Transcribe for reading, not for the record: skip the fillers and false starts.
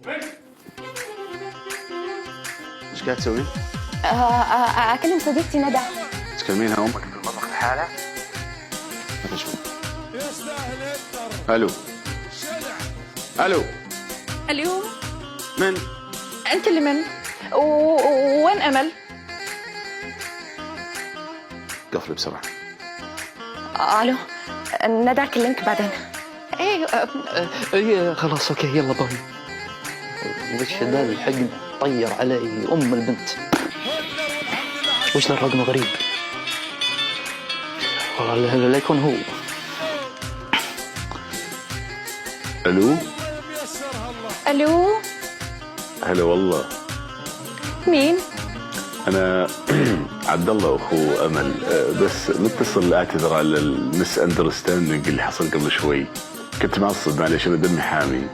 ايش قاعد تسوي؟ اكلم صديقتي ندى. تكلمينها امك في المطبخ لحالها؟ ما تشوف. الو الو. الو، من؟ انت اللي من؟ وين امل؟ قفلي بسرعه. الو، ندى اكلمك بعدين. ايه خلاص اوكي يلا باي. وش ذا الحقن طير علي ام البنت. وش ذا الرقم غريب والله لا يكون هو. الو. الو، هلا والله. مين؟ انا عبد الله اخو امل، بس متصل اعتذر على المس اندرستاندينج اللي حصل قبل شوي. كنت معصب معلش، انا دمي حامي.